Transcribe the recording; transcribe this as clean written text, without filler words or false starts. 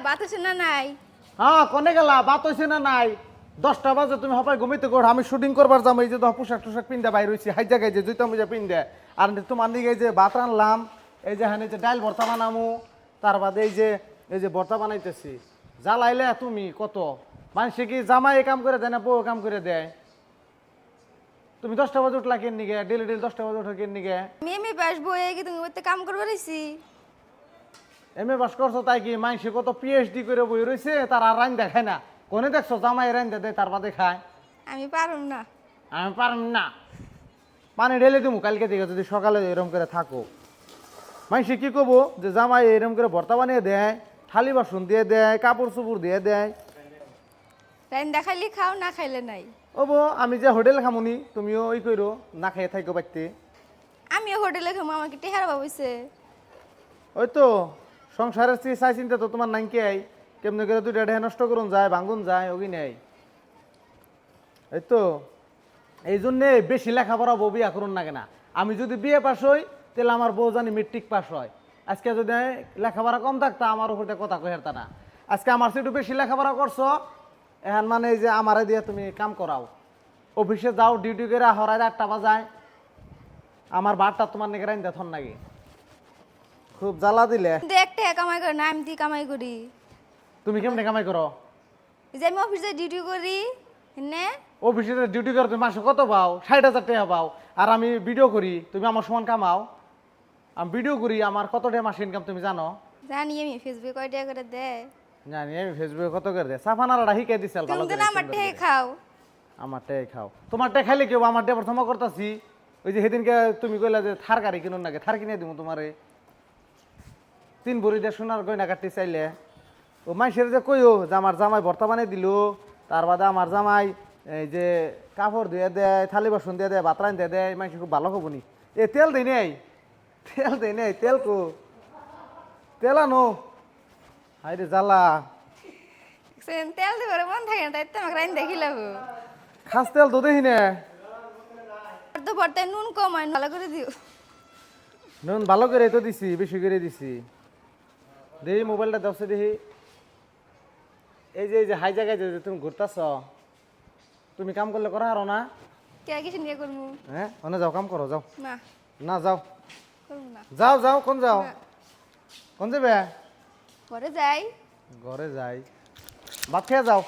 বাত হইছে না নাই? হ্যাঁ কোনে গেলা বাত হইছে না নাই? 10টা বাজে তুমি হপাই ঘুমাইতে গড় আমি শুটিং করবার যাম এই যে পোশাক টোশাক পিন্দা বাইর হইছি হাই জায়গায় যে জুতা মুজা পিন্দা আর তোমার দিকে এই যে ভাত রানলাম এই যে হানে যে ডাল ভর্তা বানামু তার বাদে এই যে ভর্তা বানাইতেছি জ্বালাইলে তুমি কত মানুষে কি জামাই এই কাম করে দেয় না বউ কাম করে দেয়? তুমি 10টা বাজে উঠলা কেন নিগে ডেলি 10টা বাজে উঠা কেন নিগে? মেমে পাস বইয়ে কি তুমি ওতে কাম করবার আইছি? এমএ পাস করছো তাই কি মানুষে কত পিএইচডি করে বই রইছে তার আর রান দেখায় না কোনে দেখছো জামাই রান দেয় তার বাদে খায়? আমি পারুম না। আমি পারম না পানি ঢেলে দিমু কালকে থেকে যদি সকালে এরকম করে থাকো মানুষে কি করবো যে জামাই এরকম করে ভর্তা বানিয়ে দেয় থালি বাসন দিয়ে দেয় কাপড় চোপড় দিয়ে দেয় রাইন দেখাইলে খাও না খাইলে নাই। ও বো আমি যে হোটেল খামুনি তুমিও ওই কইরো না খাইয়ে থাকো পারতে। আমিও হোটেলে খামো আমাকে টেহার বাবুইছে। ওই তো সংসারের চাই চিন্তা তো তোমার নাই কে কেমনে করে দুইটা ঢেহে নষ্ট করুন যায় ভাঙ্গুন যায় ওগি নেই এই তো এই জন্যে বেশি লেখাপড়া বউ বিয়া করুন না কেনা আমি যদি বিয়ে পাস হই তাহলে আমার বউ জানি মেট্রিক পাস হয় আজকে যদি লেখাপড়া কম থাকতো আমার উপরে কথা কহেরতা না আজকে আমার একটু বেশি লেখাপড়া করছো এখন মানে এই যে আমারে দিয়ে তুমি কাম করাও অফিসে যাও ডিউটি করে হরাই 8টা বাজায় আমার বারটা তোমার নিকে রাইন দেখুন নাকি খুব জ্বালা দিলে। কিন্তু একটা কামাই করে না আমি তুই কামাই করি। তুমি কেমনে কামাই করো? এই যে আমি অফিসে ডিউটি করি নে অফিসে ডিউটি করো তুমি মাসে কত পাও? 60,000 টাকা পাও আর আমি ভিডিও করি তুমি আমার সমান কামাও আমি ভিডিও করি আমার কত টাকা মাসে ইনকাম তুমি জানো? জানি আমি ফেসবুকে কয় টাকা করে দেয়। জানি আমি ফেসবুকে কত করে দেয় সাফানারা শিখাই দিছিল ভালো তুমি তো করে আমার টেহে খাও। আমার টাকা খাও তোমার টাকা খাইলে কেউ আমার টাকা প্রথম করতেছি ওই যে সেদিনকে তুমি কইলা যে থার গাড়ি কিনুন নাকি থার কিনে দিব তোমারে 3 ভরি দিয়ে সোনার গয়না কাটতে চাইলে ও মাইসের যে কইও যে আমার জামাই ভর্তা বানিয়ে দিল তার বাদে আমার জামাই এই যে কাপড় দিয়ে দেয় থালি বাসন দিয়ে দেয় ভাত রান দিয়ে দেয় মাইসে খুব ভালো হবনি এ তেল দেয় নেই তেল কো তেল আনো হাই রে জ্বালা তেল দিয়ে করে মন থাকে না তাই তো আমাকে রাইন দেখিলাম। খাস তেল তো দেখি না তো ভর্তায় নুন কম হয় ভালো করে দিও। নুন ভালো করে তো দিছি বেশি করে দিছি দেখি মোবাইলটা দশে দেখি এই যে হাই জায়গায় যে তুমি ঘুরতেছ তুমি কাম করলে করা আরো না কে কিছু নিয়ে করবো? হ্যাঁ ওনে যাও কাম করো যাও না না যাও করবো না। যাও কোন যাও না। কোন যাবে ঘরে যাই। ঘরে যাই ভাত খেয়ে যাও